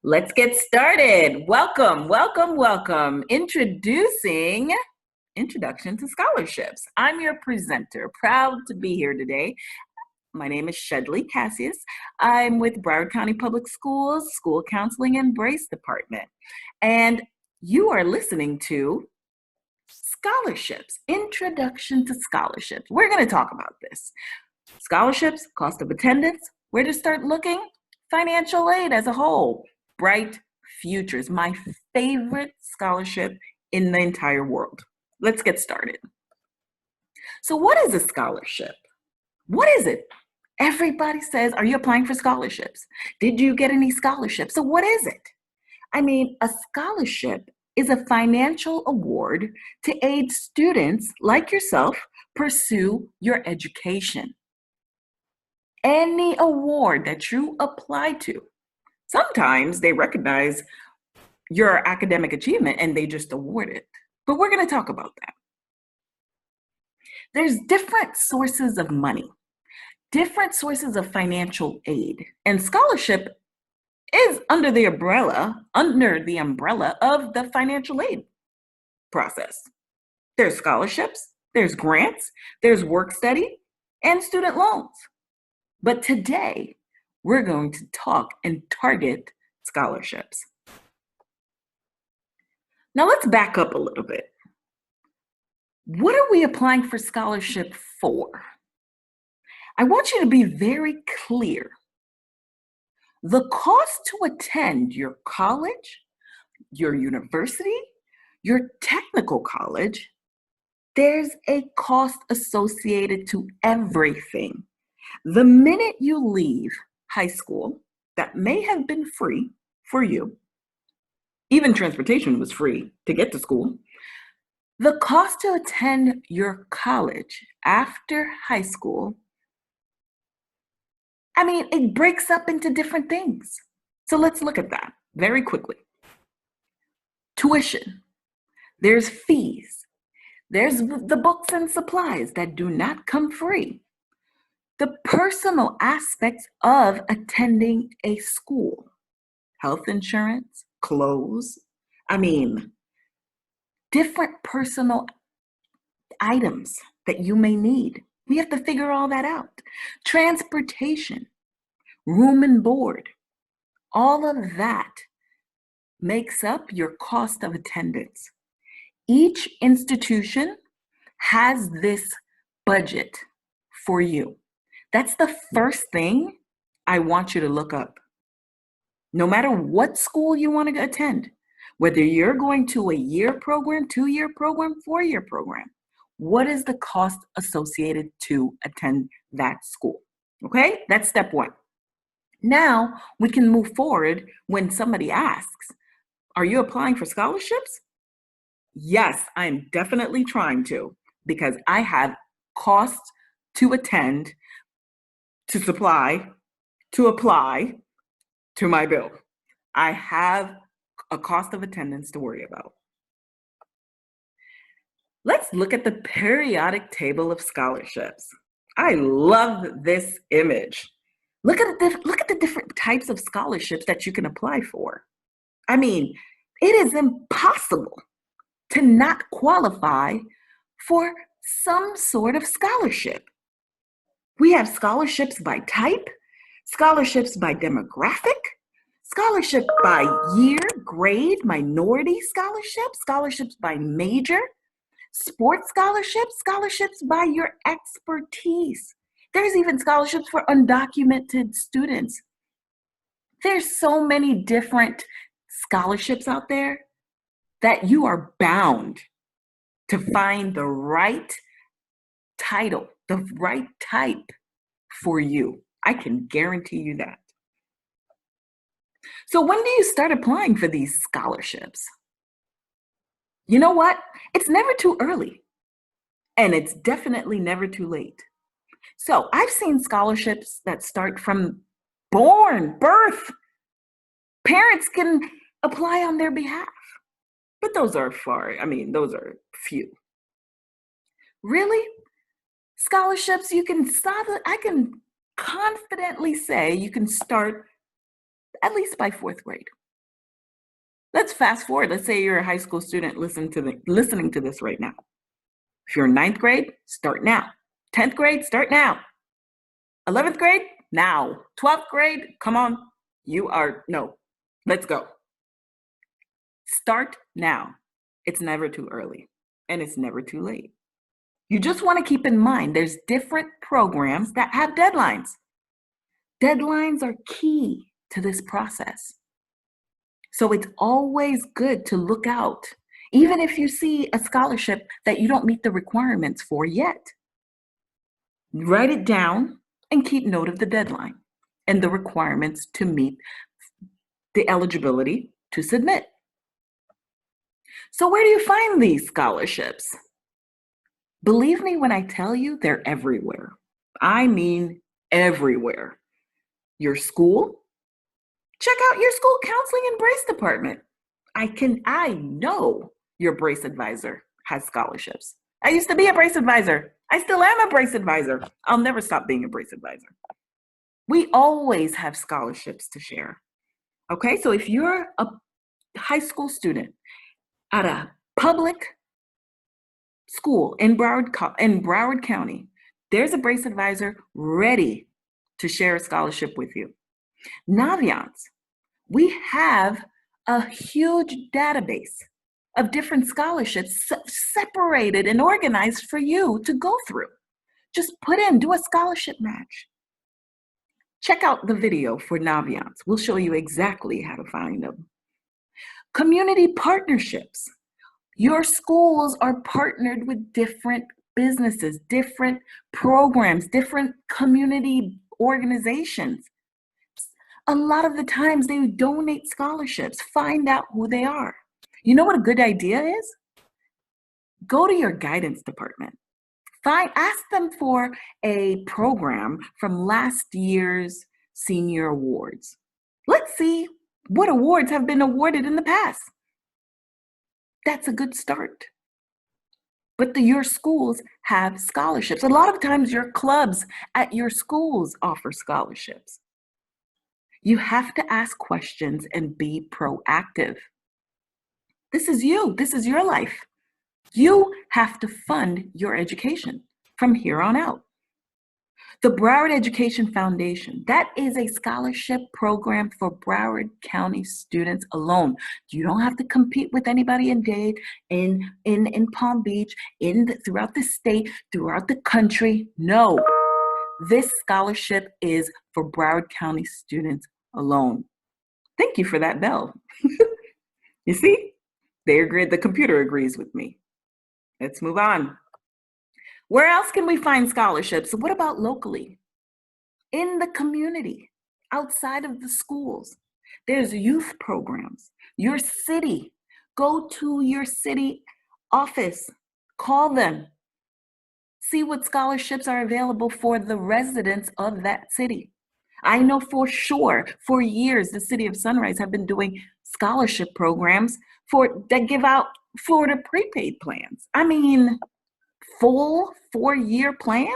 Let's get started. Welcome, welcome, welcome. Introducing Introduction to Scholarships. I'm your presenter, proud to be here today. My name is Shedley Cassius. I'm with Broward County Public Schools, School Counseling and Brace Department. And you are listening to Scholarships, Introduction to Scholarships. We're going to talk about this. Scholarships, cost of attendance, where to start looking, financial aid as a whole, Bright Futures, my favorite scholarship in the entire world. Let's get started. So what is a scholarship? What is it? Everybody says, are you applying for scholarships? Did you get any scholarships? So what is it? I mean, a scholarship is a financial award to aid students like yourself pursue your education. Any award that you apply to, sometimes they recognize your academic achievement and they just award it. But we're going to talk about that. There's different sources of money, different sources of financial aid, and scholarship is under the umbrella of the financial aid process. There's scholarships, there's grants, there's work study, and student loans. But today, we're going to talk and target scholarships. Now let's back up a little bit. What are we applying for scholarship for? I want you to be very clear. The cost to attend your college, your university, your technical college, there's a cost associated to everything. The minute you leave high school, that may have been free for you, even transportation was free to get to school, the cost to attend your college after high school, I mean, it breaks up into different things. So let's look at that very quickly. Tuition, there's fees, there's the books and supplies that do not come free. The personal aspects of attending a school, health insurance, clothes, I mean, different personal items that you may need. We have to figure all that out. Transportation, room and board, all of that makes up your cost of attendance. Each institution has this budget for you. That's the first thing I want you to look up. No matter what school you want to attend, whether you're going to a year program, 2-year program, 4-year program, what is the cost associated to attend that school? Okay, that's step one. Now we can move forward when somebody asks, are you applying for scholarships? Yes, I'm definitely trying to, because I have costs to attend, to supply, to apply to my bill. I have a cost of attendance to worry about. Let's look at the periodic table of scholarships. I love this image. Look at the different types of scholarships that you can apply for. I mean, it is impossible to not qualify for some sort of scholarship. We have scholarships by type, scholarships by demographic, scholarship by year, grade, minority scholarships, scholarships by major, sports scholarships, scholarships by your expertise. There's even scholarships for undocumented students. There's so many different scholarships out there that you are bound to find the right title, the right type for you. I can guarantee you that. So when do you start applying for these scholarships? You know what? It's never too early, and it's definitely never too late. So I've seen scholarships that start from birth. Parents can apply on their behalf, but those are few. Really? Scholarships, I can confidently say you can start at least by fourth grade. Let's fast forward. Let's say you're a high school student listening to this right now. If you're in ninth grade, start now. 10th grade, start now. 11th grade, now. 12th grade, come on. No, let's go. Start now. It's never too early and it's never too late. You just want to keep in mind there's different programs that have deadlines. Deadlines are key to this process. So it's always good to look out, even if you see a scholarship that you don't meet the requirements for yet. Write it down and keep note of the deadline and the requirements to meet the eligibility to submit. So where do you find these scholarships? Believe me when I tell you they're everywhere. I mean everywhere. Your school, check out your school counseling and brace department. I know your brace advisor has scholarships. I used to be a brace advisor. I still am a brace advisor. I'll never stop being a brace advisor. We always have scholarships to share. Okay, so if you're a high school student at a public school in Broward County, there's a brace advisor ready to share a scholarship with you. Naviance, we have a huge database of different scholarships separated and organized for you to go through. Just do a scholarship match. Check out the video for Naviance. We'll show you exactly how to find them. Community partnerships. Your schools are partnered with different businesses, different programs, different community organizations. A lot of the times they donate scholarships. Find out who they are. You know what a good idea is? Go to your guidance department. Ask them for a program from last year's senior awards. Let's see what awards have been awarded in the past. That's a good start. But your schools have scholarships. A lot of times your clubs at your schools offer scholarships. You have to ask questions and be proactive. This is you. This is your life. You have to fund your education from here on out. The Broward Education Foundation, that is a scholarship program for Broward County students alone. You don't have to compete with anybody in Dade, in Palm Beach, throughout the state, throughout the country. No, this scholarship is for Broward County students alone. Thank you for that bell. You see, the computer agrees with me. Let's move on. Where else can we find scholarships? What about locally? In the community, outside of the schools, there's youth programs. Your city, go to your city office, call them, see what scholarships are available for the residents of that city. I know for sure, for years, the City of Sunrise have been doing scholarship programs that give out Florida prepaid plans. I mean, full 4-year plans?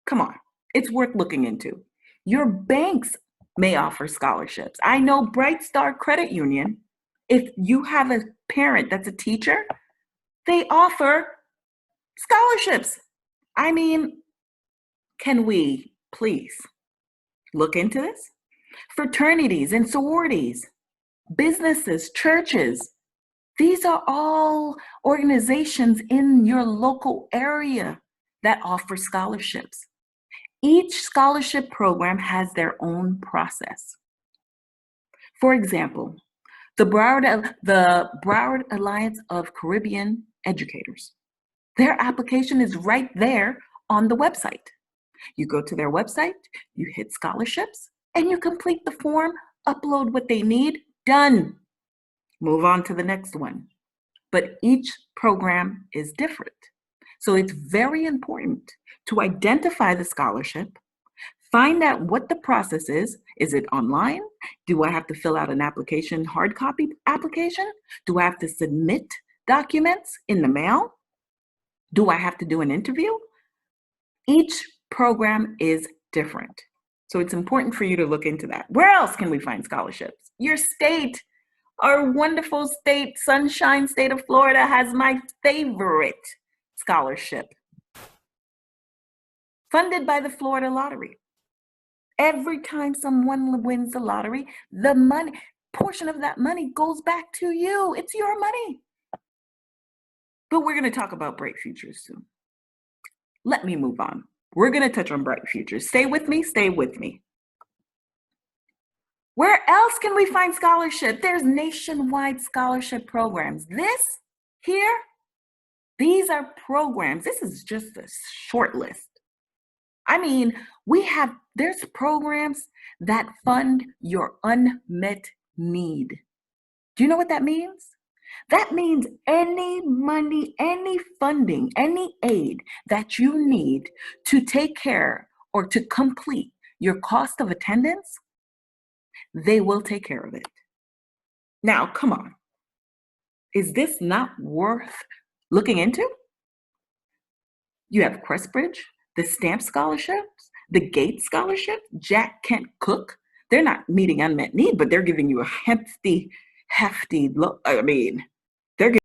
Come on, it's worth looking into. Your banks may offer scholarships. I know Bright Star Credit Union, if you have a parent that's a teacher, they offer scholarships. I mean, can we please look into this? Fraternities and sororities, businesses, churches, these are all organizations in your local area that offer scholarships. Each scholarship program has their own process. For example, the Broward Alliance of Caribbean Educators, their application is right there on the website. You go to their website, you hit scholarships, and you complete the form, upload what they need, done. Move on to the next one. But each program is different. So it's very important to identify the scholarship, find out what the process is. Is it online? Do I have to fill out an application, hard copy application? Do I have to submit documents in the mail? Do I have to do an interview? Each program is different. So it's important for you to look into that. Where else can we find scholarships? Your state, our wonderful state, Sunshine State of Florida, has my favorite scholarship, funded by the Florida Lottery. Every time someone wins the lottery, the money, portion of that money goes back to you. It's your money. But we're going to talk about Bright Futures soon. Let me move on. We're going to touch on Bright Futures. Stay with me. Stay with me. Where else can we find scholarship? There's nationwide scholarship programs. This here, these are programs. This is just a short list. I mean, there's programs that fund your unmet need. Do you know what that means? That means any money, any funding, any aid that you need to take care or to complete your cost of attendance, they will take care of it. Now, come on. Is this not worth looking into? You have Crestbridge, the Stamp Scholarships, the Gates Scholarship, Jack Kent Cooke. They're not meeting unmet need, but they're giving you a hefty,